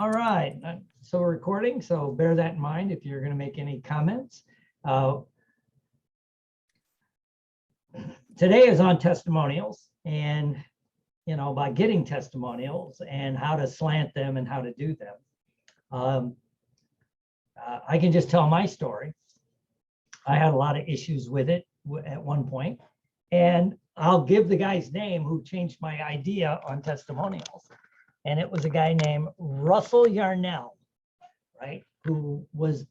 All right. So we're recording, so bear that in mind if you're going to make any comments. Today is on testimonials and, about getting testimonials and how to slant them and how to do them. I can just tell my story. I had a lot of issues with it at one point, and I'll give the guy's name who changed my idea on testimonials. And it was a guy named Russell Yarnell, right? Who was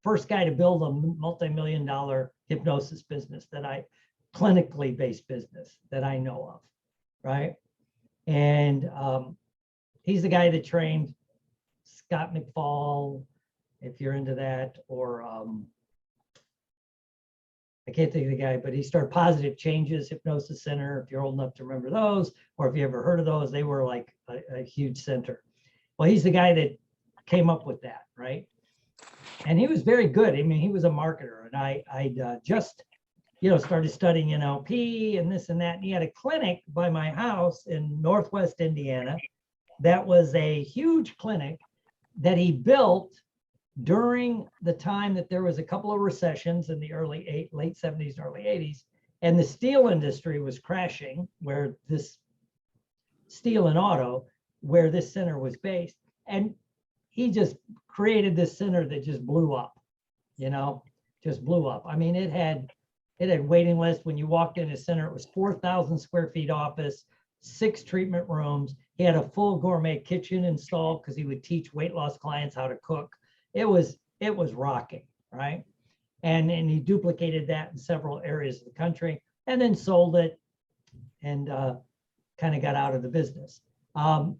first guy to build a multi-million-dollar hypnosis business clinically based business that I know of, right? And he's the guy that trained Scott McFall, if you're into that, or I can't think of the guy, but he started Positive Changes Hypnosis Center, if you're old enough to remember those, or if you ever heard of those, they were like a huge center. Well, he's the guy that came up with that, right? And he was very good. I mean, he was a marketer, and I just, started studying NLP and this and that. And he had a clinic by my house in Northwest Indiana. That was a huge clinic that he built during the time that there was a couple of recessions in the late 70s and early 80s, and the steel industry was crashing, where this steel and auto, where this center was based. And he just created this center that just blew up, just blew up. I mean, it had waiting lists. When you walked in his center, it was 4,000 square feet office, 6 treatment rooms. He had a full gourmet kitchen installed because he would teach weight loss clients how to cook. It was rocking, right? And he duplicated that in several areas of the country and then sold it and kind of got out of the business. But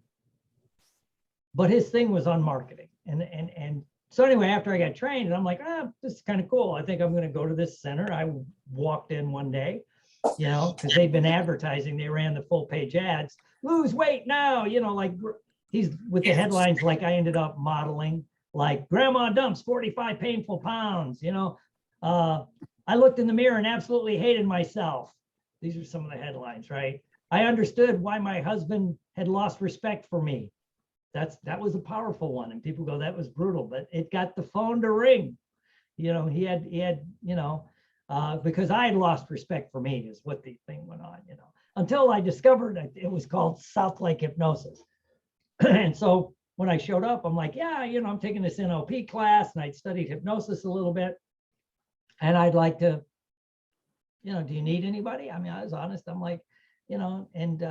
his thing was on marketing. And so anyway, after I got trained, and I'm like, this is kind of cool. I think I'm going to go to this center. I walked in one day, because they'd been advertising. They ran the full page ads. Lose weight now, like he's with the headlines like I ended up modeling, like grandma dumps 45 painful pounds, I looked in the mirror and absolutely hated myself. These are some of the headlines, right? I understood why my husband had lost respect for me. That was a powerful one. And people go, that was brutal, but it got the phone to ring. He had, because I had lost respect for me is what the thing went on, until I discovered it was called South Lake Hypnosis. And so when I showed up, I'm like, yeah, I'm taking this NLP class, and I'd studied hypnosis a little bit. And I'd like to, do you need anybody? I mean, I was honest. I'm like, and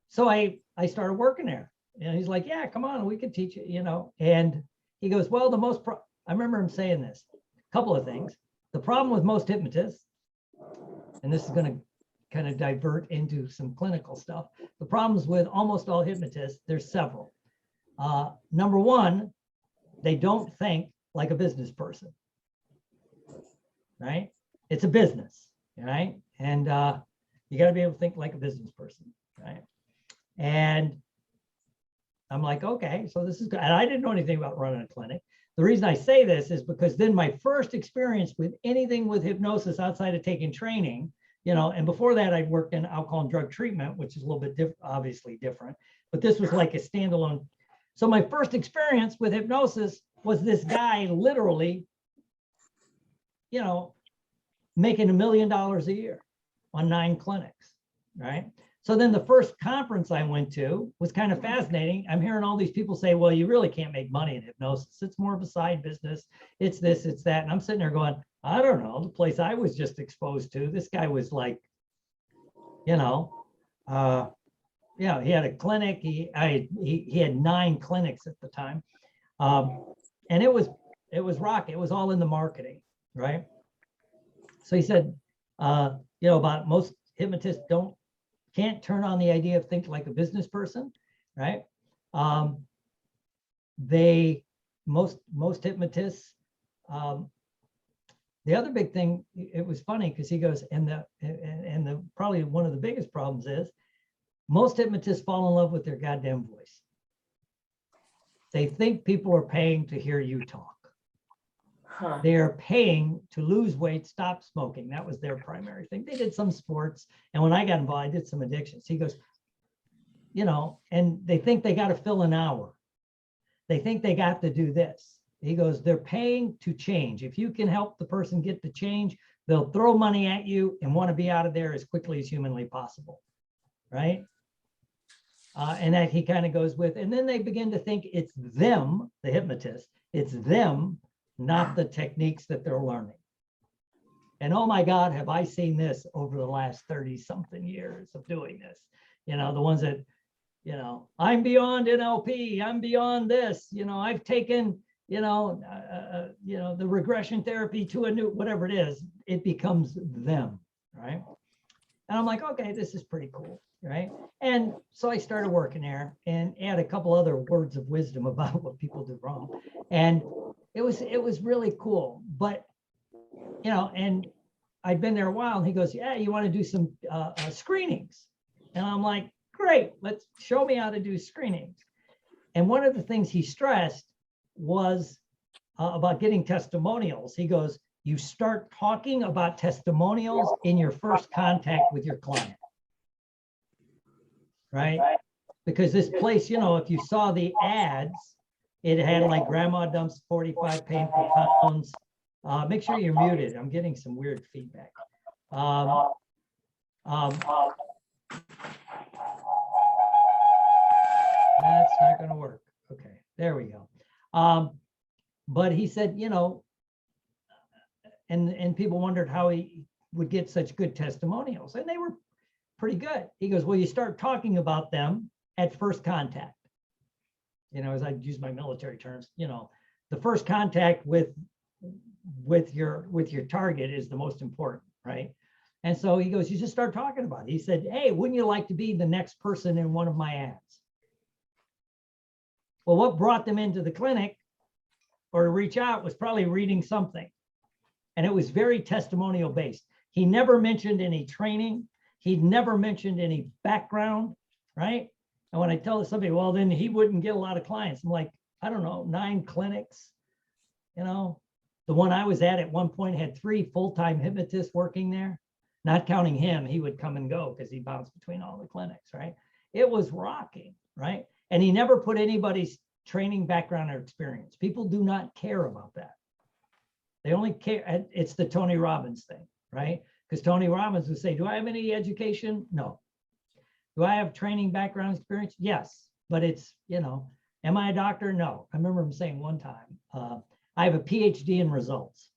so I started working there. And he's like, yeah, come on, we can teach you, And he goes, well, I remember him saying this, a couple of things. The problem with most hypnotists, and this is going to kind of divert into some clinical stuff. The problems with almost all hypnotists, there's several. Number one, they don't think like a business person, right? It's a business, right? And you got to be able to think like a business person, right? And I'm like, okay, so this is good. And I didn't know anything about running a clinic. The reason I say this is because then my first experience with anything with hypnosis outside of taking training, and before that I'd worked in alcohol and drug treatment, which is a little bit obviously different, but this was like a standalone. So my first experience with hypnosis was this guy literally, making $1 million a year on 9 clinics, right? So then the first conference I went to was kind of fascinating. I'm hearing all these people say, well, you really can't make money in hypnosis. It's more of a side business. It's this, it's that. And I'm sitting there going, I don't know, the place I was just exposed to, this guy was like, he had a clinic. He had 9 clinics at the time. And it was rock. It was all in the marketing, right? So he said, about most hypnotists can't turn on the idea of think like a business person, right? Most hypnotists, the other big thing, it was funny because he goes, and probably one of the biggest problems is most hypnotists fall in love with their goddamn voice. They think people are paying to hear you talk. They are paying to lose weight, stop smoking. That was their primary thing. They did some sports. And when I got involved, I did some addictions. He goes, you know, and they think they got to fill an hour. They think they got to do this. He goes, they're paying to change. If you can help the person get the change, they'll throw money at you and want to be out of there as quickly as humanly possible, right? And that he kind of goes with, and then they begin to think it's them, the hypnotist, it's them, not the techniques that they're learning. And oh my God, have I seen this over the last 30 something years of doing this? You know, the ones that, you know, I'm beyond NLP, I'm beyond this, you know, I've taken, you know, the regression therapy to a new, whatever it is, it becomes them, right? And I'm like, okay, this is pretty cool, right? And so I started working there and add a couple other words of wisdom about what people do wrong. And it was really cool. But, you know, and I'd been there a while and he goes, yeah, you want to do some screenings? And I'm like, great, let's show me how to do screenings. And one of the things he stressed was about getting testimonials. He goes, you start talking about testimonials in your first contact with your client, right? Because this place, you know, if you saw the ads, it had like grandma dumps 45 painful pounds. Make sure you're muted. I'm getting some weird feedback. That's not going to work. Okay, there we go. But he said, you know, and people wondered how he would get such good testimonials, and they were pretty good. He goes, well, you start talking about them at first contact. You know, as I use my military terms, you know, the first contact with your target is the most important, right? And so he goes, you just start talking about it. He said, hey, wouldn't you like to be the next person in one of my ads? Well, what brought them into the clinic or to reach out was probably reading something. And it was very testimonial based. He never mentioned any training. He never mentioned any background, right? And when I tell somebody, well, then he wouldn't get a lot of clients. I'm like, I don't know, 9 clinics, you know. The one I was at one point had 3 full-time hypnotists working there, not counting him. He would come and go because he bounced between all the clinics, right? It was rocking, right? And he never put anybody's training background or experience. People do not care about that. They only care, it's the Tony Robbins thing, right? Because Tony Robbins would say, do I have any education? No. Do I have training background experience? Yes, but it's, you know, am I a doctor? No. I remember him saying one time, I have a PhD in results.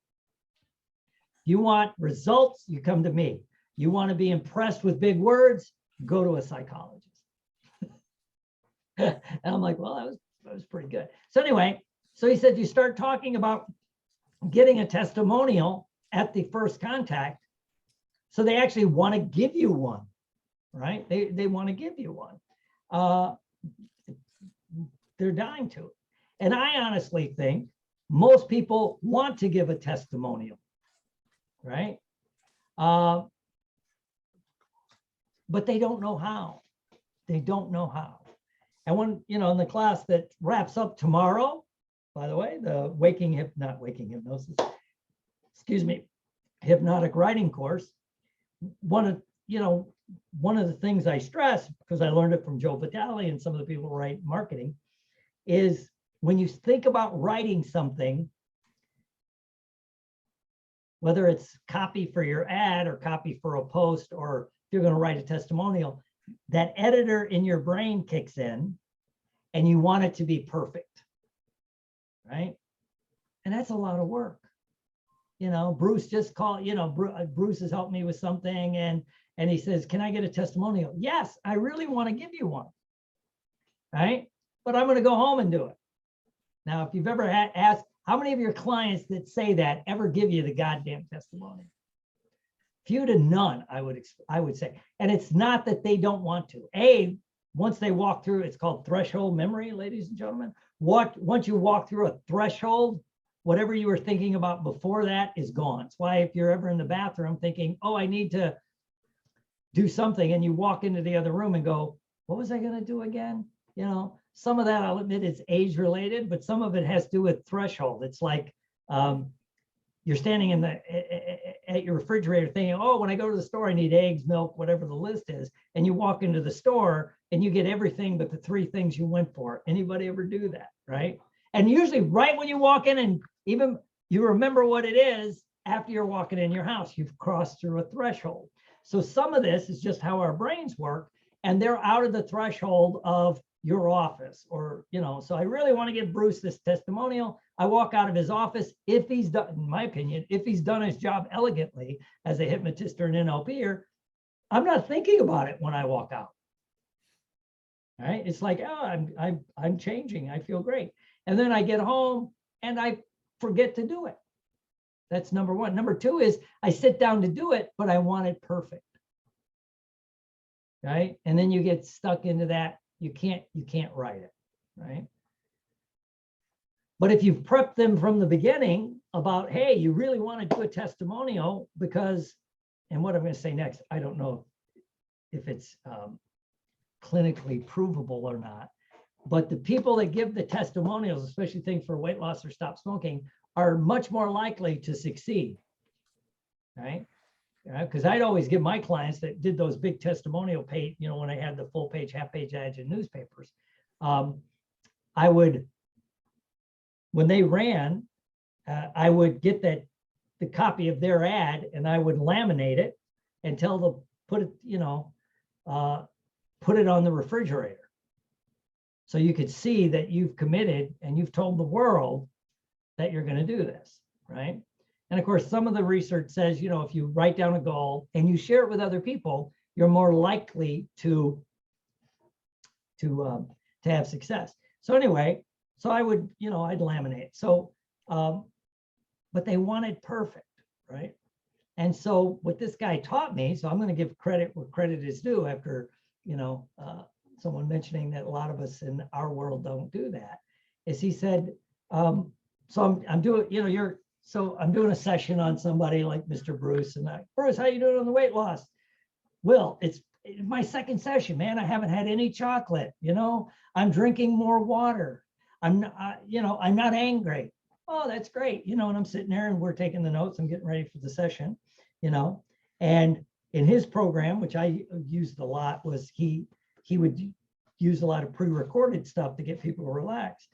You want results, you come to me. You want to be impressed with big words, go to a psychologist. And I'm like, well, that was pretty good. So anyway, so he said, you start talking about getting a testimonial at the first contact. So they actually want to give you one, right? They want to give you one. They're dying to. And I honestly think most people want to give a testimonial, right? But they don't know how. They don't know how. And when, you know, in the class that wraps up tomorrow, by the way, the not waking hypnosis, excuse me, hypnotic writing course, one of the things I stress, because I learned it from Joe Vitale and some of the people who write marketing, is when you think about writing something, whether it's copy for your ad or copy for a post, or if you're going to write a testimonial, that editor in your brain kicks in and you want it to be perfect, right? And that's a lot of work. You know, Bruce just called, you know, Bruce has helped me with something, and he says, can I get a testimonial? Yes, I really want to give you one, right? But I'm going to go home and do it. Now, if you've ever asked, how many of your clients that say that ever give you the goddamn testimonial? Few to none, I would say. And it's not that they don't want to. Once they walk through, it's called threshold memory, ladies and gentlemen. Once you walk through a threshold, whatever you were thinking about before that is gone. It's why if you're ever in the bathroom thinking, oh, I need to do something, and you walk into the other room and go, what was I going to do again? You know, some of that, I'll admit, is age related, but some of it has to do with threshold. It's like you're standing at your refrigerator thinking, oh, when I go to the store, I need eggs, milk, whatever the list is. And you walk into the store and you get everything but the 3 things you went for. Anybody ever do that, right? And usually right when you walk in, and even you remember what it is after you're walking in your house, you've crossed through a threshold. So some of this is just how our brains work, and they're out of the threshold of your office, or, so I really want to give Bruce this testimonial. I walk out of his office. If he's done, in my opinion, if he's done his job elegantly as a hypnotist or an NLPer, I'm not thinking about it when I walk out. Right? It's like, oh, I'm changing. I feel great. And then I get home and I forget to do it. That's number 1. Number 2 is I sit down to do it, but I want it perfect. Right? And then you get stuck into that. You can't write it, right? But if you've prepped them from the beginning about, hey, you really want to do a testimonial because, and what I'm going to say next, I don't know if it's clinically provable or not, but the people that give the testimonials, especially things for weight loss or stop smoking, are much more likely to succeed, right? Because I'd always give my clients that did those big testimonial page, when I had the full page, half page ads in newspapers, I would, when they ran, I would get the copy of their ad and I would laminate it and tell them, put it on the refrigerator. So you could see that you've committed and you've told the world that you're going to do this, right? And of course, some of the research says, if you write down a goal and you share it with other people, you're more likely to have success. So anyway, so I would, I'd laminate. So, but they wanted perfect, right? And so what this guy taught me, so I'm going to give credit where credit is due after, someone mentioning that a lot of us in our world don't do that, is he said, so I'm doing, so I'm doing a session on somebody like Mr. Bruce, and Bruce, how you doing on the weight loss? Will, it's my second session, man. I haven't had any chocolate, I'm drinking more water. I'm not angry. Oh, that's great. And I'm sitting there and we're taking the notes. I'm getting ready for the session, and in his program, which I used a lot, was he would use a lot of pre-recorded stuff to get people to relax.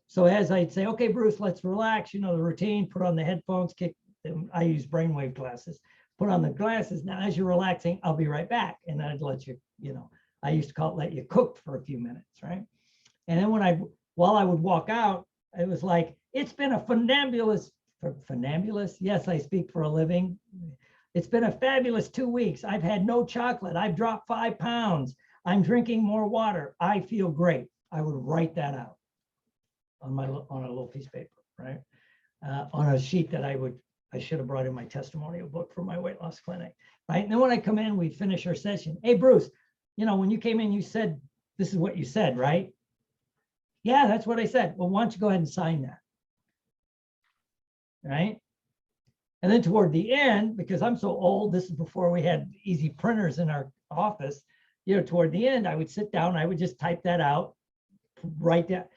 So as I'd say, okay, Bruce, let's relax, the routine, put on the headphones, kick them. I use brainwave glasses, put on the glasses. Now, as you're relaxing, I'll be right back. And I'd let you, I used to call it let you cook for a few minutes, right? And then while I would walk out, it was like, it's been a funambulous, yes, I speak for a living. It's been a fabulous 2 weeks. I've had no chocolate. I've dropped 5 pounds. I'm drinking more water. I feel great. I would write that out on a little piece of paper, right? On a sheet that I should have brought in my testimonial book for my weight loss clinic, right? And then when I come in, we finish our session. Hey, Bruce, when you came in, you said, this is what you said, right? Yeah, that's what I said. Well, why don't you go ahead and sign that, right? And then toward the end, because I'm so old, this is before we had easy printers in our office, toward the end, I would sit down, I would just type that out, write that,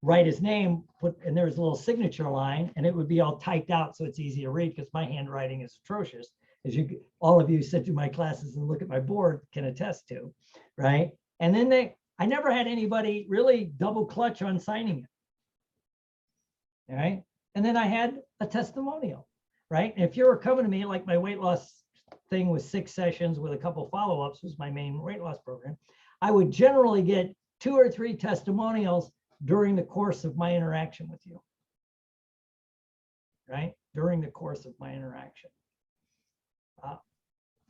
write his name, and there was a little signature line, and it would be all typed out so it's easy to read, because my handwriting is atrocious, as all of you sit through my classes and look at my board can attest to, right? And then I never had anybody really double clutch on signing it, right? And then I had a testimonial, right? And if you were coming to me, like my weight loss thing was 6 sessions with a couple follow-ups, was my main weight loss program, I would generally get 2 or 3 testimonials during the course of my interaction with you, right? During the course of my interaction.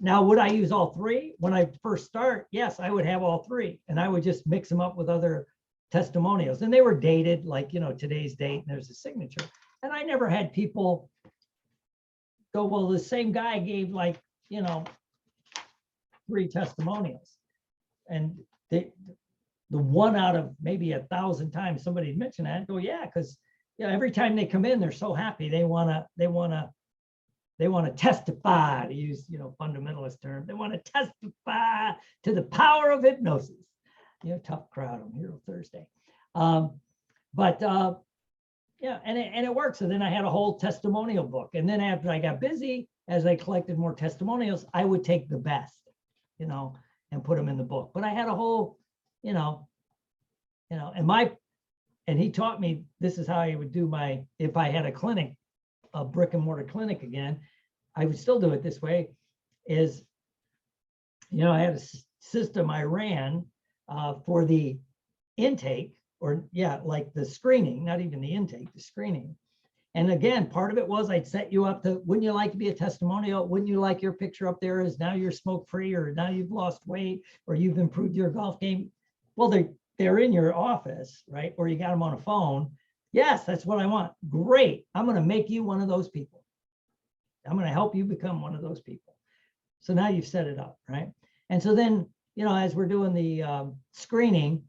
Now, would I use all 3? When I first start, yes, I would have all 3, and I would just mix them up with other testimonials. And they were dated, like, today's date, and there's a signature. And I never had people go, well, the same guy gave 3 testimonials. And the one out of maybe 1,000 times somebody mentioned that, go, yeah, because every time they come in, they're so happy. They want to testify, to use fundamentalist term. They want to testify to the power of hypnosis. Tough crowd on Hero Thursday. Yeah, and it works. So then I had a whole testimonial book. And then after I got busy as I collected more testimonials, I would take the best, and put them in the book. But I had a whole, and he taught me this is how I would do if I had a clinic, a brick and mortar clinic again, I would still do it this way is, I had a system I ran for the intake, or like the screening, not even the intake, the screening. And again, part of it was I'd set you up to, wouldn't you like to be a testimonial? Wouldn't you like your picture up there as now you're smoke free, or now you've lost weight, or you've improved your golf game? Well, they're in your office, right? Or you got them on a phone. Yes, that's what I want. Great. I'm going to make you one of those people. I'm going to help you become one of those people. So now you've set it up, right? And so then, as we're doing the screening,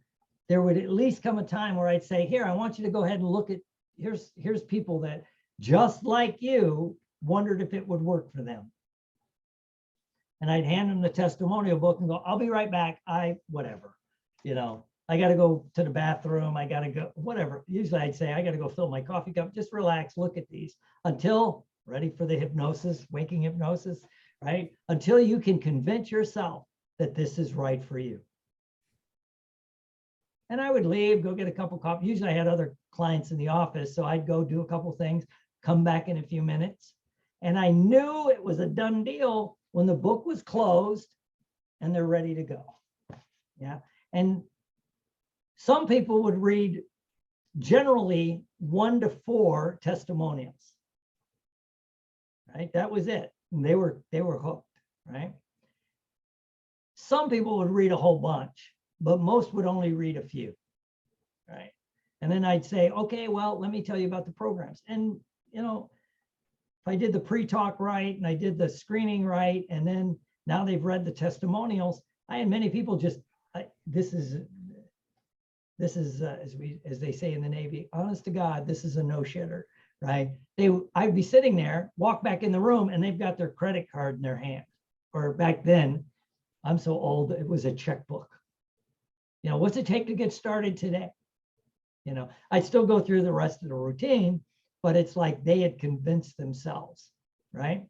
there would at least come a time where I'd say, here, I want you to go ahead and look at, here's people that just like you wondered if it would work for them. And I'd hand them the testimonial book and go, I'll be right back. Whatever, I got to go to the bathroom. I got to go, whatever. Usually I'd say, I got to go fill my coffee cup. Just relax, look at these until ready for the hypnosis, waking hypnosis, right? Until you can convince yourself that this is right for you. And I would leave, go get a cup of coffee. Usually I had other clients in the office, so I'd go do a couple things, come back in a few minutes. And I knew it was a done deal when the book was closed and they're ready to go. Yeah. And some people would read generally 1 to 4 testimonials. Right? That was it. And they were hooked, right? Some people would read a whole bunch, but most would only read a few, right? And then I'd say, okay, well, let me tell you about the programs. And, if I did the pre-talk right and I did the screening right, and then now they've read the testimonials, I had many people this is as they say in the Navy, honest to God, this is a no-shitter, right? I'd be sitting there, walk back in the room, and they've got their credit card in their hand. Or back then, I'm so old, it was a checkbook. What's it take to get started today? I'd still go through the rest of the routine, but it's like they had convinced themselves, right?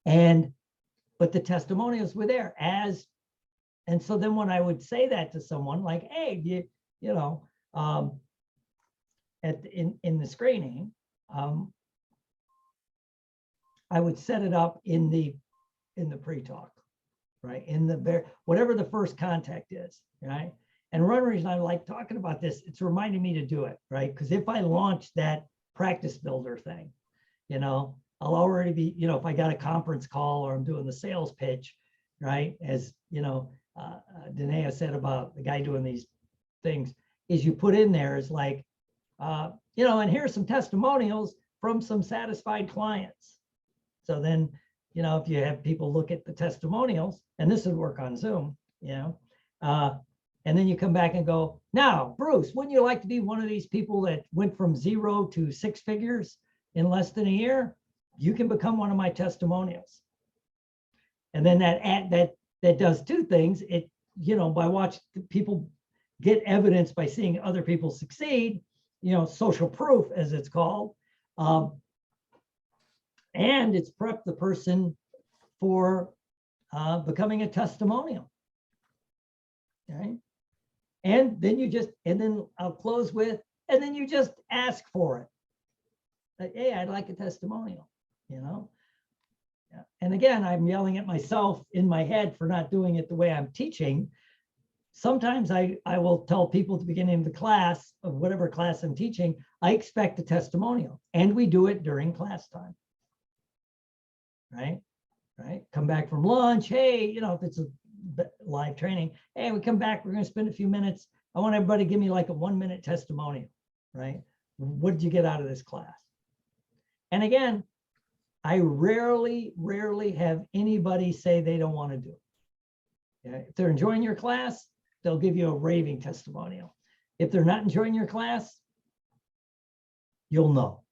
But the testimonials were there and so then when I would say that to someone like, hey, in the screening, I would set it up in the pre-talk, right? Whatever the first contact is, right? And one reason I like talking about this, it's reminding me to do it, right? Because if I launch that practice builder thing, I'll already be, if I got a conference call or I'm doing the sales pitch, right? As Danae said about the guy doing these things, is you put in there is like, and here's some testimonials from some satisfied clients. So then, if you have people look at the testimonials, and this would work on Zoom, and then you come back and go, now, Bruce, wouldn't you like to be one of these people that went from 0 to 6 figures in less than a year? You can become one of my testimonials. And then that does 2 things. It, by watching people get evidence by seeing other people succeed, social proof, as it's called. And it's prepped the person for becoming a testimonial. Okay. And then I'll close with, and then you just ask for it. Like, hey, I'd like a testimonial, Yeah. And again, I'm yelling at myself in my head for not doing it the way I'm teaching. Sometimes I will tell people at the beginning of the class, of whatever class I'm teaching, I expect a testimonial, and we do it during class time. Right? Come back from lunch. Hey, if it's a live training, hey, we come back, we're going to spend a few minutes. I want everybody to give me like a 1-minute testimonial, right? What did you get out of this class? And again, I rarely have anybody say they don't want to do it. Yeah? If they're enjoying your class, they'll give you a raving testimonial. If they're not enjoying your class, you'll know.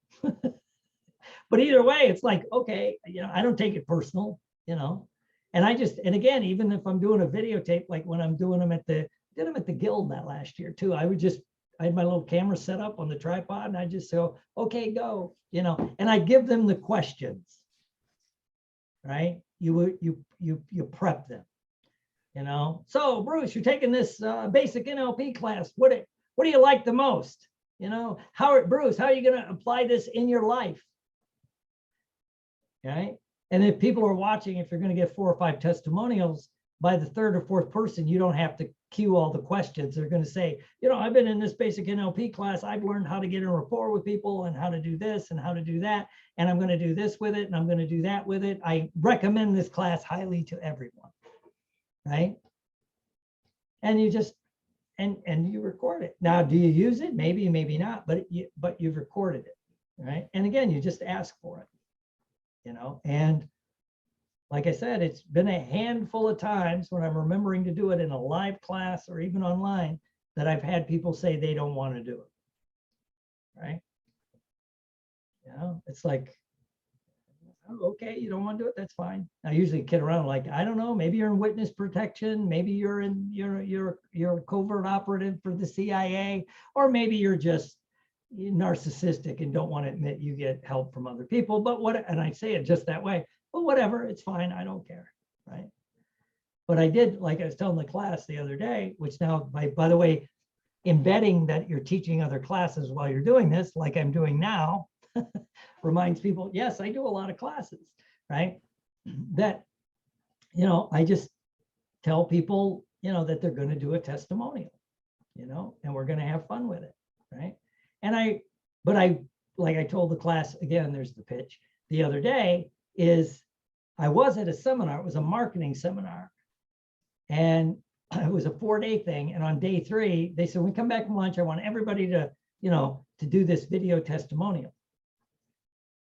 But either way, it's like, okay, I don't take it personal, and and again, even if I'm doing a videotape, like when I'm doing them did them at the Guild that last year too, I I had my little camera set up on the tripod, and I just go, okay, go, and I give them the questions, right? You prep them, So Bruce, you're taking this basic NLP class. What do you like the most? Bruce, how are you going to apply this in your life? Okay. And if people are watching, if you're going to get 4 or 5 testimonials, by the 3rd or 4th person, you don't have to cue all the questions. They're going to say, I've been in this basic NLP class. I've learned how to get in rapport with people and how to do this and how to do that. And I'm going to do this with it. And I'm going to do that with it. I recommend this class highly to everyone. Right. And you just, and you record it. Now, do you use it? Maybe, maybe not, but you've recorded it. Right. And again, you just ask for it. And like I said, it's been a handful of times when I'm remembering to do it in a live class or even online that I've had people say they don't want to do it. Right? It's like, oh, okay, you don't want to do it, that's fine. I usually kid around like, I don't know, maybe you're in witness protection, maybe you're a covert operative for the CIA, or maybe you're just narcissistic and don't want to admit you get help from other people. But and I say it just that way, but whatever, it's fine, I don't care, right? But I did, like I was telling the class the other day, which now, by the way, embedding that you're teaching other classes while you're doing this, like I'm doing now, reminds people, yes, I do a lot of classes, right? That, I just tell people, that they're going to do a testimonial, and we're going to have fun with it, right? And like I told the class, again, there's the pitch the other day, is I was at a seminar, it was a marketing seminar, and it was a 4-day thing. And on day 3, they said, when we come back from lunch, I want everybody to, to do this video testimonial.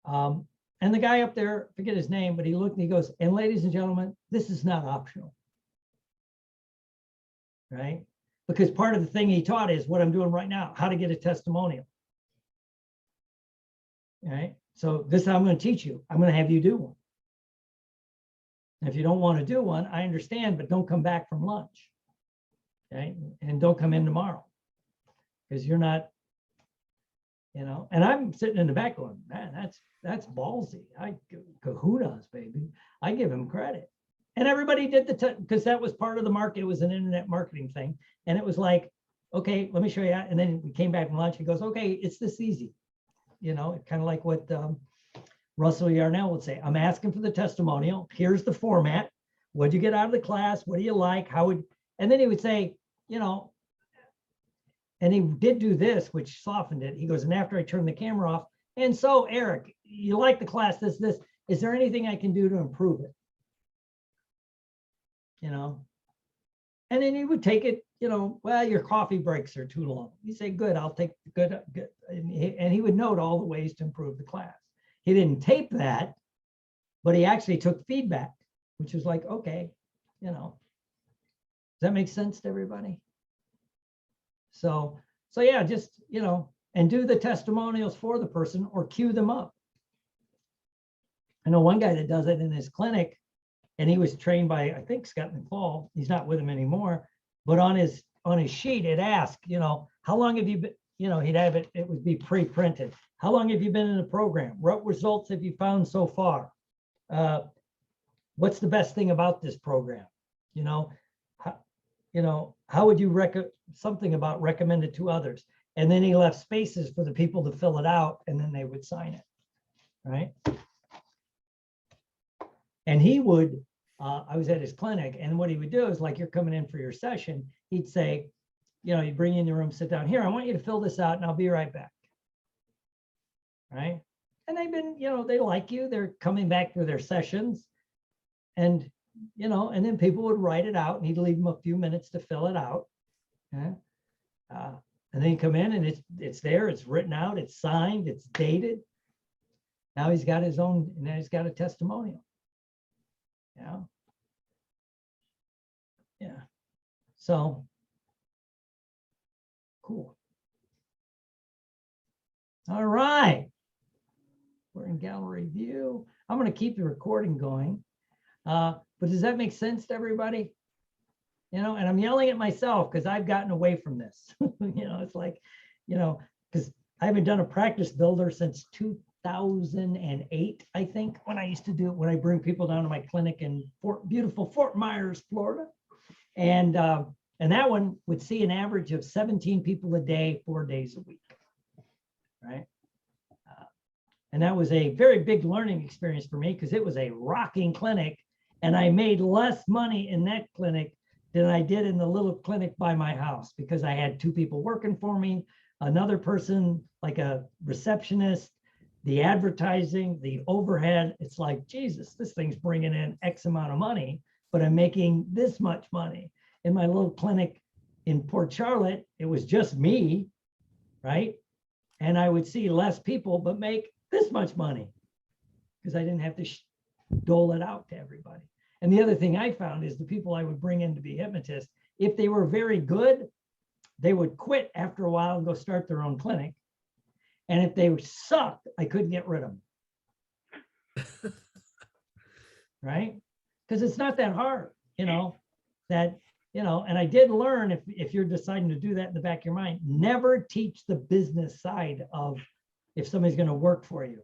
And the guy up there, forget his name, but he looked and he goes, and ladies and gentlemen, this is not optional, right? Because part of the thing he taught is what I'm doing right now, how to get a testimonial. All right. So this is how I'm going to teach you. I'm going to have you do one. And if you don't want to do one, I understand, but don't come back from lunch. Okay. And don't come in tomorrow because you're not, and I'm sitting in the back going, man, that's ballsy. Kahunas, baby. I give him credit. And everybody did because that was part of the market. It was an internet marketing thing. And it was like, okay, let me show you. And then we came back from lunch. He goes, okay, it's this easy. Kind of like what Russell Yarnell would say. I'm asking for the testimonial. Here's the format. What'd you get out of the class? What do you like? And then he would say, and he did do this, which softened it. He goes, and after I turned the camera off, and so Eric, you like the class, this, is there anything I can do to improve it? And then he would take it, well, your coffee breaks are too long. You say, good, I'll take good. And he would note all the ways to improve the class. He didn't tape that, but he actually took feedback, which was like, okay, does that make sense to everybody? So yeah, just, and do the testimonials for the person or cue them up. I know one guy that does it in his clinic, and he was trained by, I think, Scott McFall. He's not with him anymore, but on his sheet, it asked, how long have you been, he'd have it would be pre-printed. How long have you been in the program? What results have you found so far? What's the best thing about this program? How would you something about recommend it to others? And then he left spaces for the people to fill it out, and then they would sign it, right? And he would, I was at his clinic, and what he would do is, like, you're coming in for your session, he'd say, you bring you in the room, sit down here, I want you to fill this out, and I'll be right back, right? And they've been, they like you, they're coming back for their sessions, and and then people would write it out, and he'd leave them a few minutes to fill it out. Okay? And then you come in, and it's there, it's written out, it's signed, it's dated. Now he's got his own, now he's got a testimonial. Yeah. So cool. All right. We're in gallery view. I'm going to keep the recording going. But does that make sense to everybody? and I'm yelling at myself because I've gotten away from this. It's like, because I haven't done a practice builder since 2008, I think, when I bring people down to my clinic in beautiful Fort Myers, Florida. And that one would see an average of 17 people a day, 4 days a week, right? And that was a very big learning experience for me because it was a rocking clinic, and I made less money in that clinic than I did in the little clinic by my house because I had 2 people working for me, another person like a receptionist, the advertising, the overhead. It's like, Jesus, this thing's bringing in X amount of money, but I'm making this much money. In my little clinic in Port Charlotte, it was just me, right? And I would see less people, but make this much money because I didn't have to dole it out to everybody. And the other thing I found is the people I would bring in to be hypnotists, if they were very good, they would quit after a while and go start their own clinic. And if they sucked, I couldn't get rid of them. Right? Because it's not that hard, and I did learn, if you're deciding to do that in the back of your mind, never teach the business side of if somebody's going to work for you.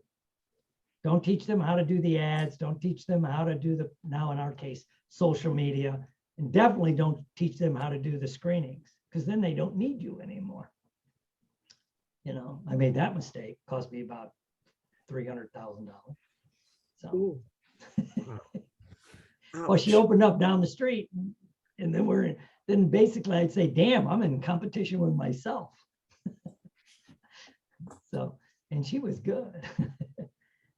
Don't teach them how to do the ads. Don't teach them how to do now in our case, social media. And definitely don't teach them how to do the screenings because then they don't need you anymore. I made that mistake. Cost me about $300,000. So, well, she opened up down the street, and then basically I'd say, damn, I'm in competition with myself. So, and she was good.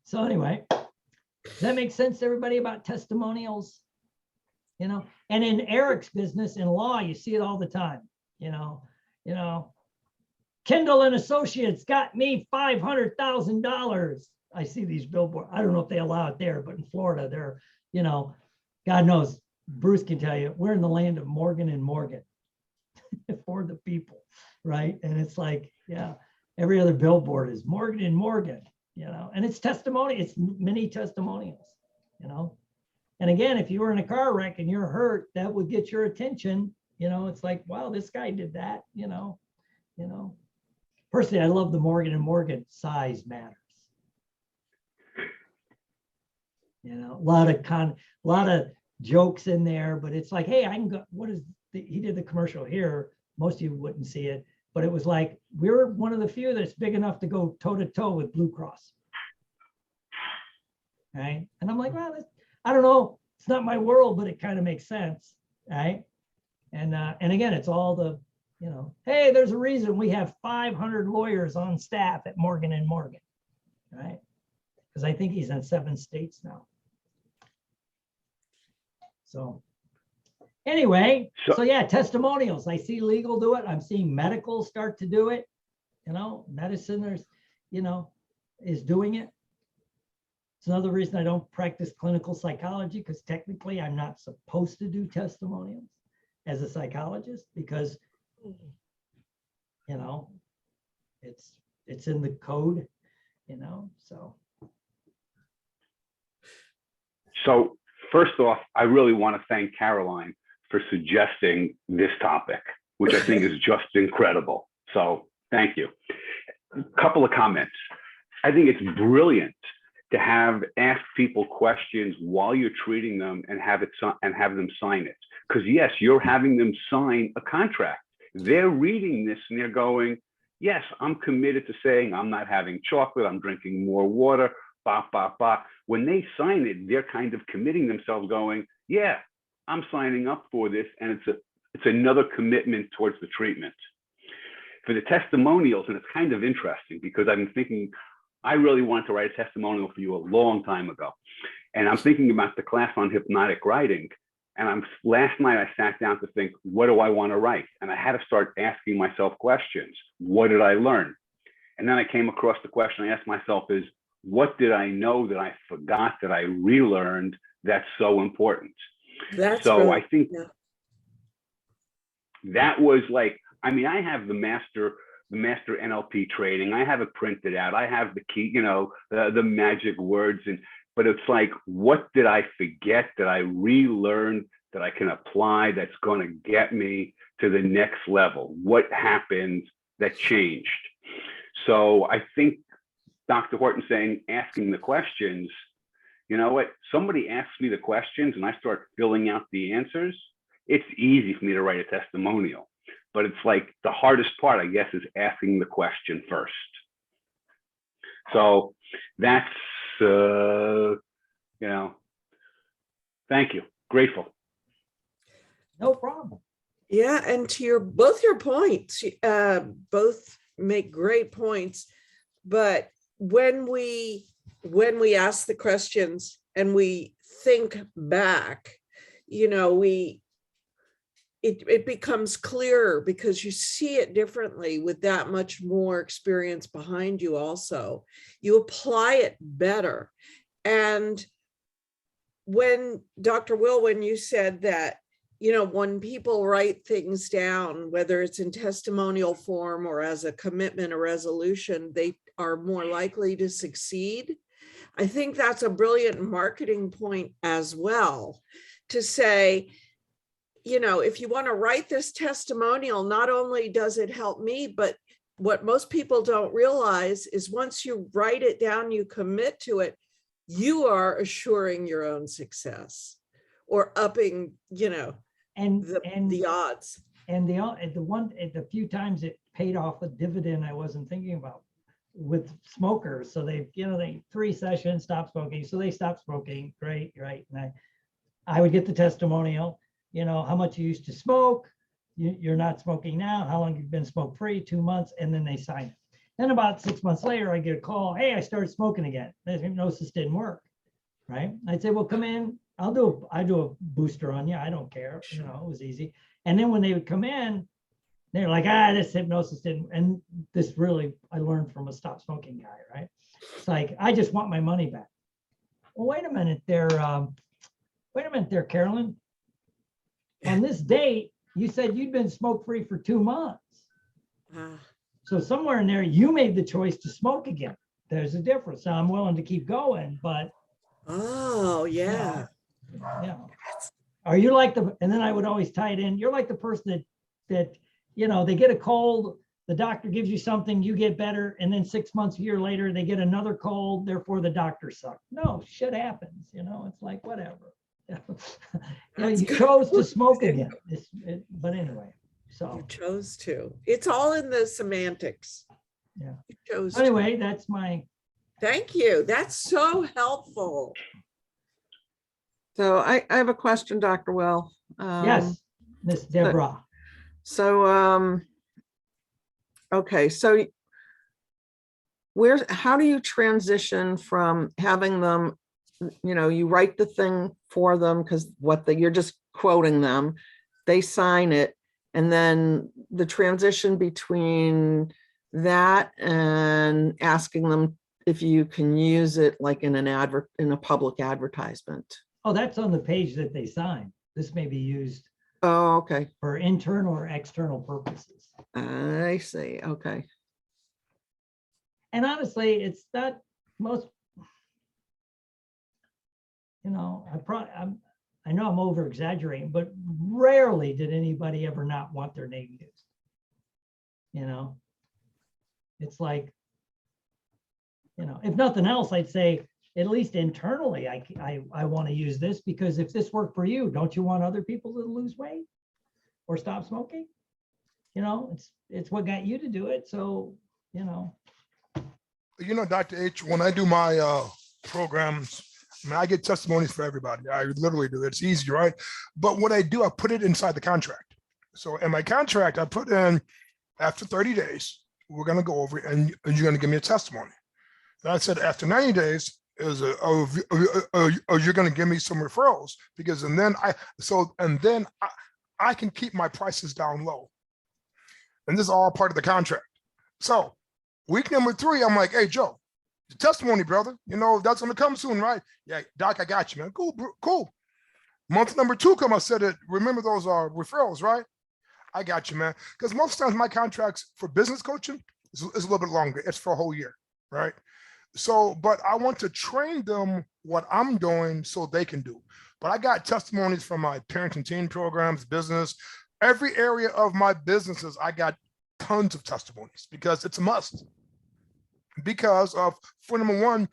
So anyway, does that make sense to everybody about testimonials? And in Eric's business in law, you see it all the time. Kendall and Associates got me $500,000. I see these billboards. I don't know if they allow it there, but in Florida, they're, God knows, Bruce can tell you, we're in the land of Morgan and Morgan for the people, right? And it's like, yeah, every other billboard is Morgan and Morgan, and it's it's many testimonials, And again, if you were in a car wreck and you're hurt, that would get your attention. It's like, wow, this guy did that, Personally, I love the Morgan and Morgan. Size matters. A lot of jokes in there, but it's like, hey, I can go. He did the commercial here. Most of you wouldn't see it, but it was like, we're one of the few that's big enough to go toe to toe with Blue Cross. Right? And I'm like, well, I don't know. It's not my world, but it kind of makes sense. Right? And again, it's all the, hey, there's a reason we have 500 lawyers on staff at Morgan and Morgan, right? Because I think he's in 7 states now. So anyway, so yeah, testimonials. I see legal do it. I'm seeing medical start to do it. Medicine, is doing it. It's another reason I don't practice clinical psychology, because technically I'm not supposed to do testimonials as a psychologist, because it's in the code, So first off, I really want to thank Caroline for suggesting this topic, which I think is just incredible. So thank you. A couple of comments. I think it's brilliant to ask people questions while you're treating them and have them sign it. Because yes, you're having them sign a contract. They're reading this and they're going, yes, I'm committed to saying I'm not having chocolate, I'm drinking more water, bah, bah, bah. When they sign it, they're kind of committing themselves going, yeah, I'm signing up for this. And it's another commitment towards the treatment. For the testimonials, and it's kind of interesting because I've been thinking, I really wanted to write a testimonial for you a long time ago. And I'm thinking about the class on hypnotic writing. And last night I sat down to think, what do I want to write? And I had to start asking myself questions. What did I learn? And then I came across the question I asked myself is, what did I know that I forgot that I relearned that's so important? I think that was like, I have the master NLP training. I have it printed out. I have the key, the magic words. But it's like, what did I forget that I relearned that I can apply that's going to get me to the next level? What happened that changed? So I think Dr. Horton saying, asking the questions, you know what? Somebody asks me the questions and I start filling out the answers. It's easy for me to write a testimonial, but it's like the hardest part, I guess, is asking the question first. So that's, thank you. Grateful. No problem. Yeah, and to both your points, both make great points. But when we ask the questions and we think back, it becomes clearer because you see it differently with that much more experience behind you. Also, you apply it better. And when Dr. Will, when you said that, when people write things down, whether it's in testimonial form or as a commitment or resolution, they are more likely to succeed. I think that's a brilliant marketing point as well, to say, if you want to write this testimonial, not only does it help me, but what most people don't realize is once you write it down, you commit to it, you are assuring your own success or upping, the odds. And the few times it paid off a dividend I wasn't thinking about with smokers. So they 3 sessions, stop smoking. So they stopped smoking. Great, right? And I would get the testimonial, how much you used to smoke. You're not smoking now. How long you've been smoke free? 2 months. And then they sign it. Then about 6 months later, I get a call. Hey, I started smoking again. The hypnosis didn't work, right? I'd say, well, come in. I do a booster on you. I don't care. It was easy. And then when they would come in, they're like, this hypnosis didn't. And this really, I learned from a stop smoking guy, right? It's like, I just want my money back. Well, wait a minute there, Carolyn. On this date, you said you'd been smoke free for 2 months. So somewhere in there, you made the choice to smoke again. There's a difference. So I'm willing to keep going, but. Oh, yeah. Are you like and then I would always tie it in. You're like the person that they get a cold, the doctor gives you something, you get better. And then 6 months, a year later, they get another cold. Therefore the doctor sucked. No, shit happens. It's like, whatever. You chose to smoke again. But anyway. So you chose to. It's all in the semantics. Yeah. You chose anyway, that's my. Thank you. That's so helpful. So I have a question, Dr. Will. Yes, Miss Deborah. So, okay. So how do you transition from having them, you write the thing for them because you're just quoting them, they sign it. And then the transition between that and asking them if you can use it like in a public advertisement. Oh, that's on the page that they sign. This may be used okay, for internal or external purposes. I see. Okay. And honestly, it's not most, I know I'm over exaggerating, but rarely did anybody ever not want their name used. It's like, if nothing else, I'd say at least internally, I want to use this because if this worked for you, don't you want other people to lose weight or stop smoking? It's what got you to do it. So, Dr. H, when I do my programs, I get testimonies for everybody. I literally do. It's easy, right? But what I do, I put it inside the contract. So in my contract, I put in after 30 days, we're going to go over it and you're going to give me a testimony. And I said, after 90 days, you're going to give me some referrals because, I can keep my prices down low. And this is all part of the contract. So week number 3, I'm like, hey, Joe, the testimony, brother, that's going to come soon, right? Yeah, Doc, I got you, man. Cool. Month number 2 come, I said it. Remember those referrals, right? I got you, man. Because most times my contracts for business coaching is a little bit longer. It's for a whole year, right? So, but I want to train them what I'm doing so they can do. But I got testimonies from my parent and teen programs, business, every area of my businesses. I got tons of testimonies because it's a must. Because of, for number one,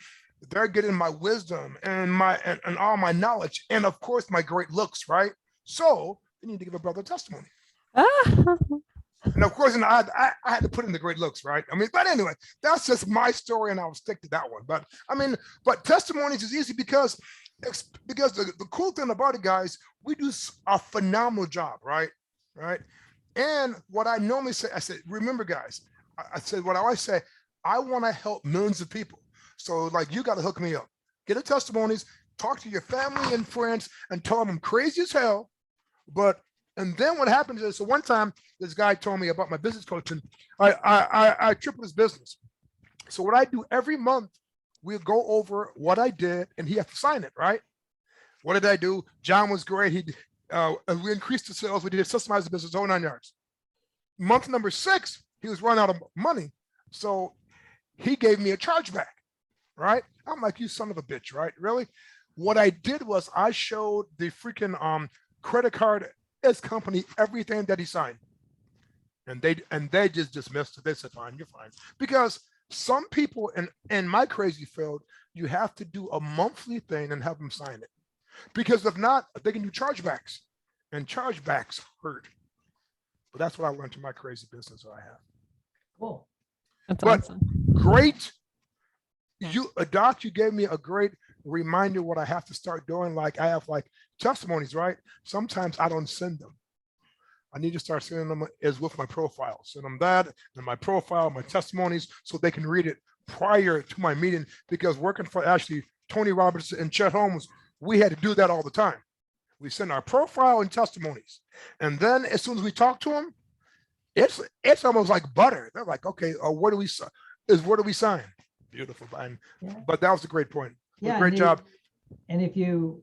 they're getting my wisdom and and all my knowledge, and of course my great looks, right? So they need to give a brother a testimony. And of course, and I had to put in the great looks, right? I mean, but anyway, that's just my story, and I'll stick to that one. But I mean, but testimonies is easy because the cool thing about it, guys, we do a phenomenal job, right? Right. And what I normally say, I said, remember, guys, I said what I always say, I want to help millions of people. So like, you got to hook me up, get the testimonies, talk to your family and friends, and tell them I'm crazy as hell. And then what happens is, so one time this guy told me about my business coaching. I tripled his business. So what I do every month, we'll go over what I did, and he has to sign it, right? What did I do? John was great. We increased the sales. We did systemize the business, whole 9 yards. Month number 6, he was running out of money. So he gave me a chargeback, right? I'm like, you son of a bitch, right? Really? What I did was I showed the freaking credit card as company everything that he signed. And they just dismissed it. They said, fine, you're fine. Because some people in my crazy field, you have to do a monthly thing and have them sign it. Because if not, they can do chargebacks. And chargebacks hurt. But that's what I learned in my crazy business that I have. Cool. That's But awesome. great. Yeah. Doc, you gave me a great reminder what I have to start doing. Like I have like testimonies, right? Sometimes I don't send them. I need to start sending them as with my profile. Send them that and my profile, my testimonies, so they can read it prior to my meeting. Because working for actually Tony Roberts and Chet Holmes, we had to do that all the time. We send our profile and testimonies. And then as soon as we talk to them, it's almost like butter. They're like, okay, where do we sign? Beautiful. Yeah. But that was a great point. Yeah, Great job. And if you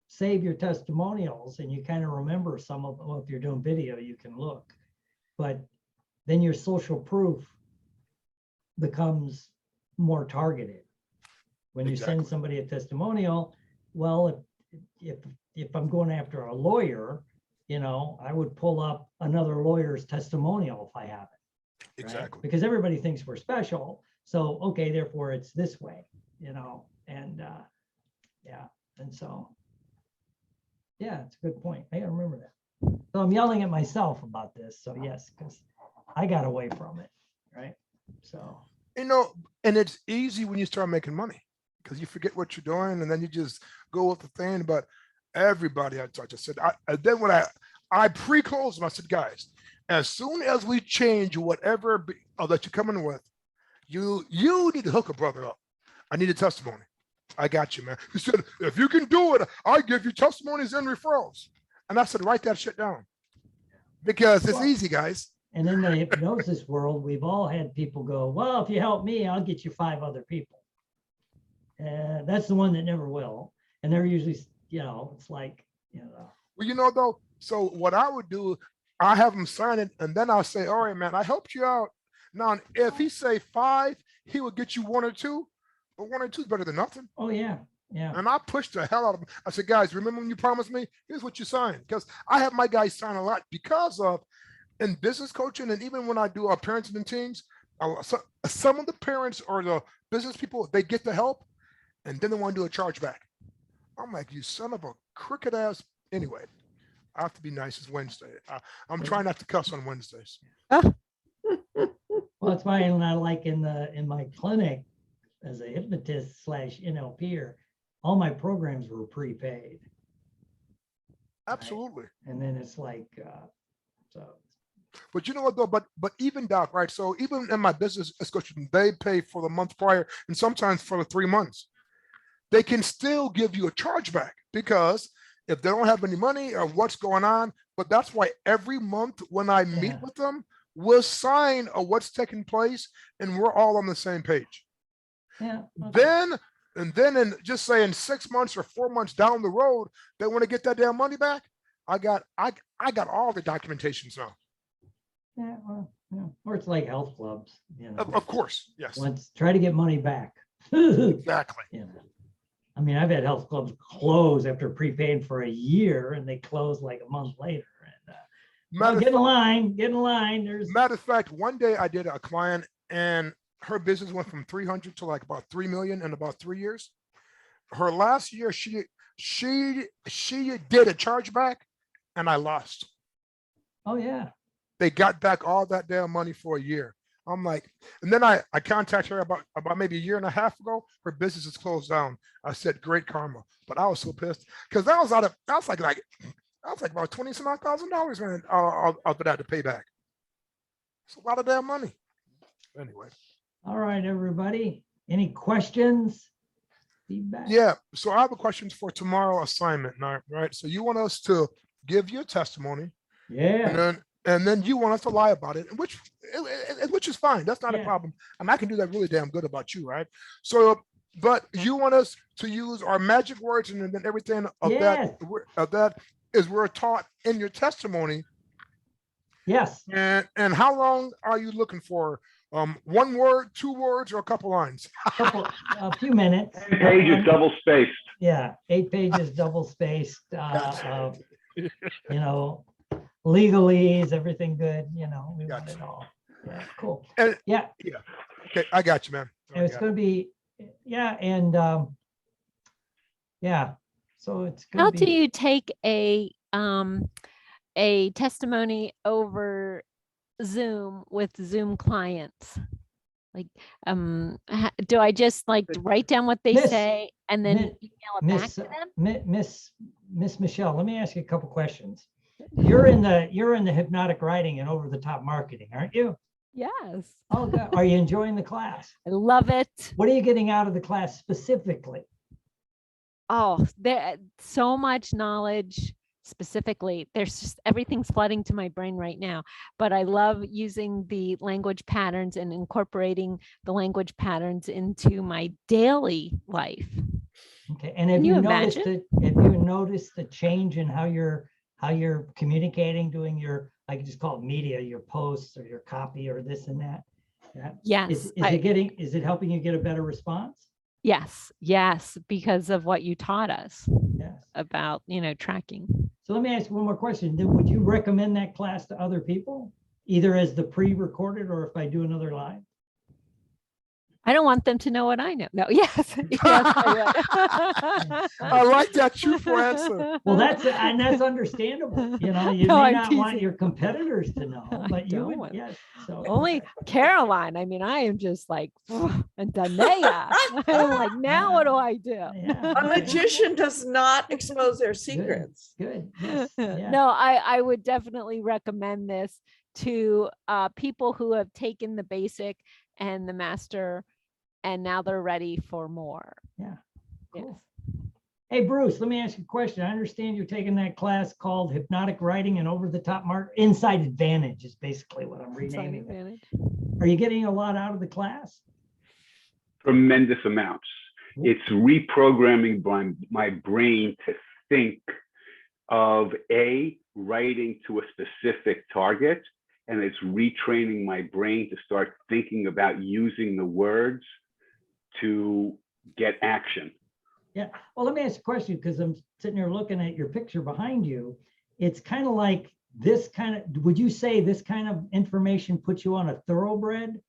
save your testimonials and you kind of remember some of them, well, if you're doing video, you can look, but then your social proof becomes more targeted. When you Exactly. send somebody a testimonial, well, if I'm going after a lawyer, I would pull up another lawyer's testimonial if I have it. Right? Exactly. Because everybody thinks we're special. So, okay, therefore it's this way, and yeah. And so, yeah, it's a good point. I gotta remember that. So I'm yelling at myself about this. So yes, because I got away from it. Right. So, And it's easy when you start making money because you forget what you're doing and then you just go with the thing. But everybody I talked to said, then when I pre-closed them, I said, guys, as soon as we change whatever that you're coming with, you need to hook a brother up. I need a testimony. I got you, man. He said, if you can do it, I'll give you testimonies and referrals. And I said, write that shit down because it's easy, guys. and in the hypnosis world, we've all had people go, well, if you help me, I'll get you 5 other people. That's the one that never will. And they're usually, it's like, Well, though, so what I would do, I have them sign it and then I'll say, all right, man, I helped you out. Now, if he say 5, he would get you 1 or 2, but 1 or 2 is better than nothing. oh yeah, yeah. And I pushed the hell out of them. I said, guys, remember when you promised me? Here's what you signed. Because I have my guys sign a lot because of in business coaching. And even when I do our parenting and teams, some of the parents or the business people, they get the help and then they want to do a chargeback. I'm like, you son of a crooked ass. Anyway, I have to be nice. It's Wednesday. I'm trying not to cuss on Wednesdays. Well, it's why I like in my clinic as a hypnotist / NLPer, all my programs were prepaid. Absolutely. And then it's like, so. But you know what though? But even Doc, right? So even in my business coaching, they pay for the month prior and sometimes for the 3 months. They can still give you a chargeback because if they don't have any money or what's going on, but that's why every month when I meet with them, we'll sign what's taking place and we're all on the same page. Yeah. Okay. Then in just say in 6 months or 4 months down the road, they want to get that damn money back. I got all the documentations now. Yeah, well, yeah. Or it's like health clubs, Of course, yes. Let's try to get money back. Exactly. I mean, I've had health clubs close after prepaying for a year and they close like a month later. And well, get in line, get in line. There's Matter of fact, one day I did a client and her business went from 300 to like about 3 million in about 3 years. Her last year, she did a chargeback and I lost. oh yeah. They got back all that damn money for a year. I'm like, and then I contacted her about maybe a year and a half ago. Her business is closed down. I said, great karma. But I was so pissed because that was like about $20,000, man, out for that to pay back. It's a lot of damn money. Anyway. All right, everybody. Any questions? Feedback? Yeah. So I have a question for tomorrow assignment, right? So you want us to give you a testimony, Yeah. and then you want us to lie about it, which is fine. That's not a Yeah. problem. And I can do that really damn good about you, right? So, but you want us to use our magic words, and then everything of Yes. that is we're taught in your testimony. Yes. And how long are you looking for? 1 word, 2 words, or a couple lines? A few minutes. 10 pages double spaced. Yeah, 8 pages, double spaced. You know, legalese, everything good. You know, we want Gotcha. it all. Yeah, cool. And- Yeah, Okay, I got you, man. I it's got going to be. Yeah, and yeah, so it's going How to be. do you take a testimony over Zoom with Zoom clients? Like, do I just like write down what they Miss- say and then Miss- email it back Miss, to them? Miss Michelle, let me ask you a couple questions. You're in the hypnotic writing and over the top marketing, aren't you? Yes. Oh, God. Are you enjoying the class? I love it. What are you getting out of the class specifically? Oh, there so much knowledge specifically. There's just everything's flooding to my brain right now. But I love using the language patterns and incorporating the language patterns into my daily life. Okay, and have Can you you noticed imagine? the change in how you're communicating, doing your, I can just call it media, your posts or your copy or this and that? Yeah. Yes. Is it helping you get a better response? Yes, because of what you taught us Yes. about, tracking. So let me ask you one more question. Then would you recommend that class to other people, either as the pre-recorded or if I do another live? I don't want them to know what I know. No, yes. Yes, I I like that truthful answer. Well, that's understandable. You know, you No, may I'm not want teasing. your competitors to know, I but you don't would, want- yes. So Only Caroline. I mean, I am just like, and Danae. I'm like, now what do I do? Yeah. A magician does not expose their secrets. Good. Yes. Yeah. No, I would definitely recommend this to people who have taken the basic and the master, and now they're ready for more. Yeah. Yes. Cool. Hey, Bruce, let me ask you a question. I understand you're taking that class called Hypnotic Writing and Over the Top Inside Advantage is basically what I'm renaming it. Advantage. Are you getting a lot out of the class? Tremendous amounts. It's reprogramming my brain to think of writing to a specific target, and it's retraining my brain to start thinking about using the words to get action. Yeah. Well, let me ask you a question because I'm sitting here looking at your picture behind you. It's kind of like would you say this kind of information puts you on a thoroughbred?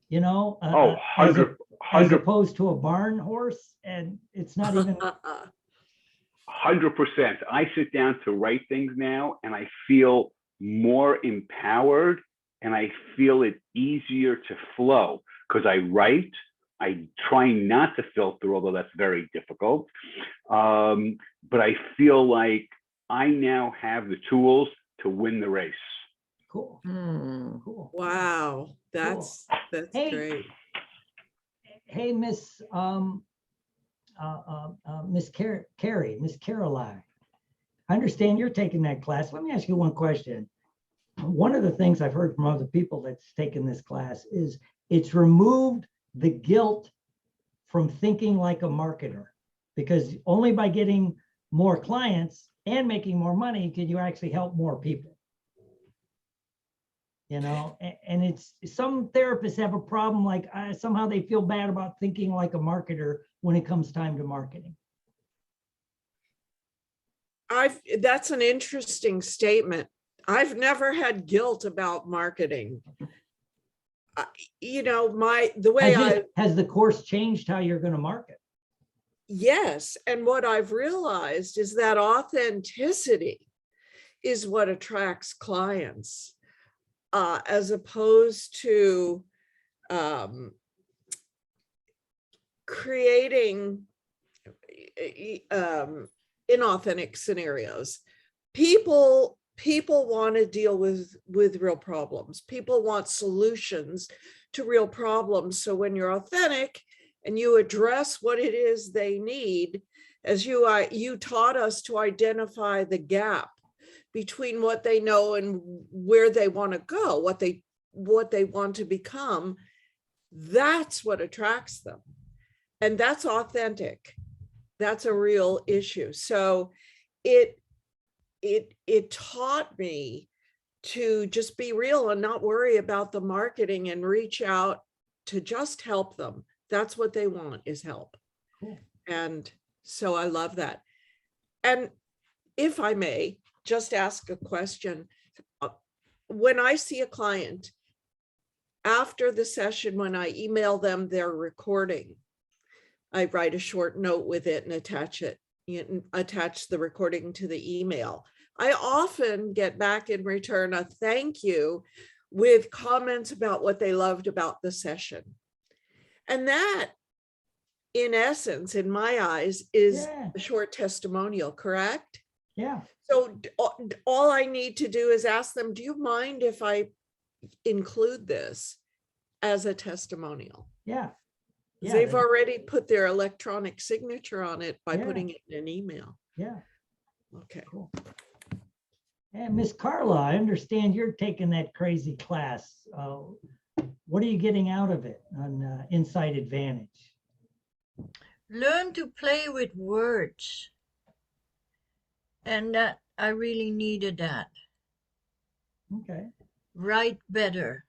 You know, as 100%. opposed to a barn horse, and it's not even. 100%. I sit down to write things now and I feel more empowered and I feel it easier to flow because I write. I try not to filter, although that's very difficult. But I feel like I now have the tools to win the race. Cool. Hmm. Cool. Wow, that's Hey. great. Hey, Miss Carrie, Miss Caroline. I understand you're taking that class. Let me ask you one question. One of the things I've heard from other people that's taken this class is it's removed the guilt from thinking like a marketer, because only by getting more clients and making more money can you actually help more people. You know, and it's some therapists have a problem, like somehow they feel bad about thinking like a marketer when it comes time to marketing. that's an interesting statement. I've never had guilt about marketing. You know, the way Has the course changed how you're going to market? yes. And what I've realized is that authenticity is what attracts clients, as opposed to creating inauthentic scenarios. People want to deal with real problems. People want solutions to real problems. So when you're authentic and you address what it is they need, as you taught us to identify the gap between what they know and where they want to go, what they want to become, that's what attracts them. And that's authentic. That's a real issue. So it taught me to just be real and not worry about the marketing and reach out to just help them. That's what they want, is help. Cool. And so I love that. And if I may just ask a question, when I see a client after the session, when I email them their recording, I write a short note with it and attach the recording to the email. I often get back in return a thank you with comments about what they loved about the session. And that, in essence, in my eyes, is a short testimonial, correct? Yeah. So all I need to do is ask them, do you mind if I include this as a testimonial? Yeah. Yeah, They've already put their electronic signature on it by Yeah. putting it in an email. Yeah. Okay. Cool. And Miss Carla, I understand you're taking that crazy class. What are you getting out of it on Insight Advantage? Learn to play with words. And that I really needed that. Okay. Write better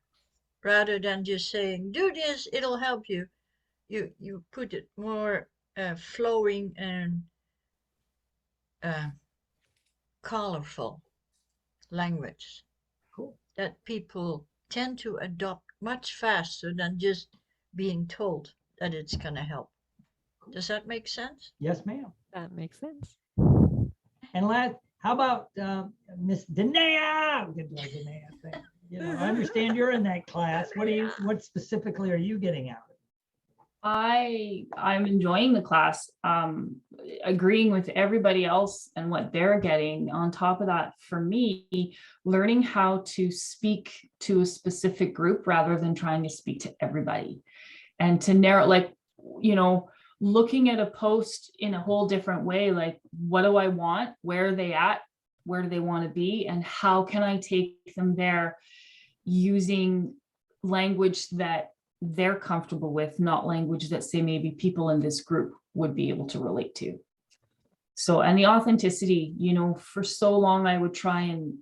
rather than just saying, do this, it'll help you. You put it more flowing and colorful language. Cool. That people tend to adopt much faster than just being told that it's going to help. Does that make sense? Yes, ma'am. That makes sense. And how about Miss Danae? Good luck, Danae. You know, I understand you're in that class. What specifically are you getting out of it? I'm enjoying the class, agreeing with everybody else and what they're getting. On top of that, for me, learning how to speak to a specific group rather than trying to speak to everybody, and to narrow, like, you know, looking at a post in a whole different way. Like, what do I want? Where are they at? Where do they want to be? And how can I take them there using language that they're comfortable with, not language that, say, maybe people in this group would be able to relate to. So, and the authenticity, you know, for so long I would try and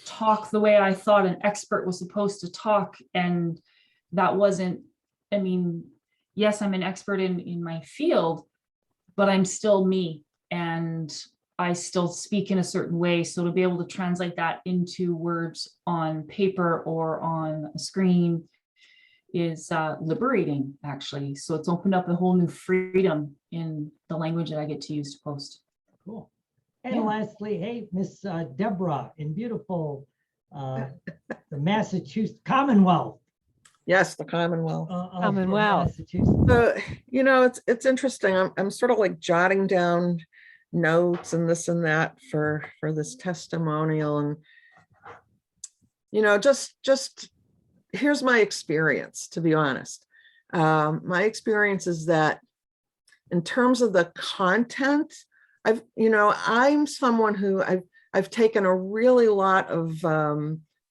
talk the way I thought an expert was supposed to talk. And that wasn't, I mean, yes, I'm an expert in my field, but I'm still me and I still speak in a certain way. So to be able to translate that into words on paper or on a screen is liberating, actually. So it's opened up a whole new freedom in the language that I get to use to post. Cool. And lastly, hey, Miss Deborah in beautiful the Massachusetts Commonwealth. Yes, the Commonwealth. Commonwealth. Massachusetts. You know, it's interesting. I'm sort of like jotting down notes and this and that for this testimonial, and you know, just here's my experience, to be honest. My experience is that in terms of the content, I'm someone who I've taken a really lot of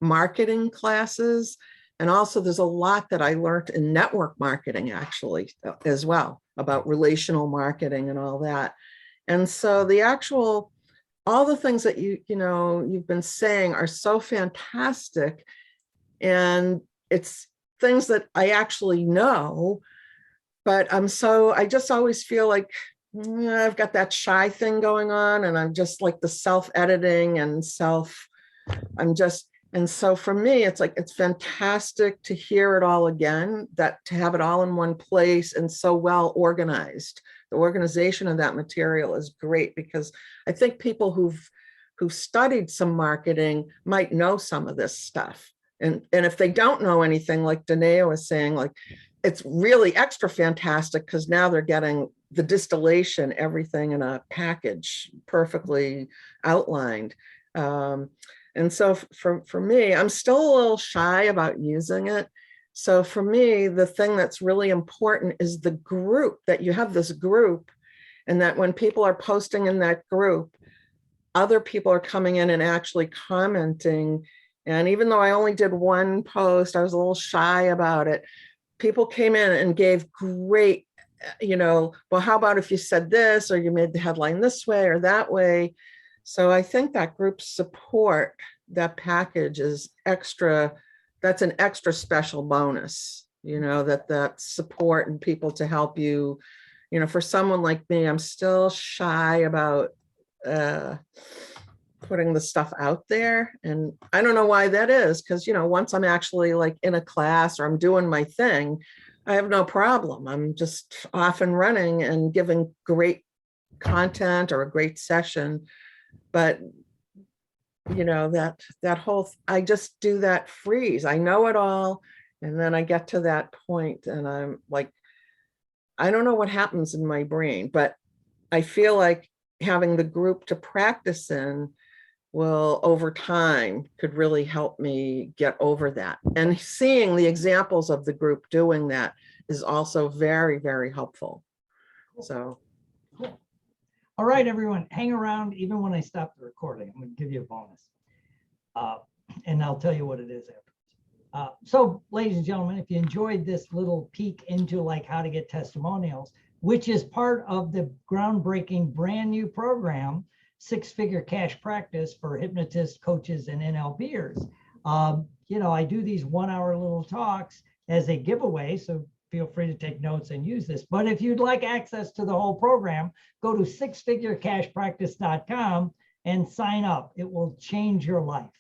marketing classes, and also there's a lot that I learned in network marketing actually as well, about relational marketing and all that. And so all the things that you've been saying are so fantastic. And it's things that I actually know, but I just always feel like I've got that shy thing going on, and I'm just like the self-editing and and so for me, it's like, it's fantastic to hear it all again, that to have it all in one place and so well organized. The organization of that material is great, because I think people who've studied some marketing might know some of this stuff. And if they don't know anything, like Danae was saying, like, it's really extra fantastic, because now they're getting the distillation, everything in a package, perfectly outlined. And so for me, I'm still a little shy about using it. So for me, the thing that's really important is the group, that you have this group, and that when people are posting in that group, other people are coming in and actually commenting. And even though I only did one post, I was a little shy about it. People came in and gave great, well, how about if you said this, or you made the headline this way or that way? So I think that group support, that package is extra, that's an extra special bonus, that support and people to help you. For someone like me, I'm still shy about putting the stuff out there. And I don't know why that is, because, once I'm actually like in a class or I'm doing my thing, I have no problem. I'm just off and running and giving great content or a great session. But that whole, I just do that freeze. I know it all. And then I get to that point and I'm like, I don't know what happens in my brain, but I feel like having the group to practice in will, over time, could really help me get over that. And seeing the examples of the group doing that is also very, very helpful. So. Cool. All right, everyone, hang around even when I stop the recording. I'm going to give you a bonus. And I'll tell you what it is afterwards. So, ladies and gentlemen, if you enjoyed this little peek into like how to get testimonials, which is part of the groundbreaking brand new program, 6-Figure Cash Practice for hypnotists, coaches, and NLPers. I do these 1-hour little talks as a giveaway, so feel free to take notes and use this. But if you'd like access to the whole program, go to 6figurecashpractice.com and sign up. It will change your life.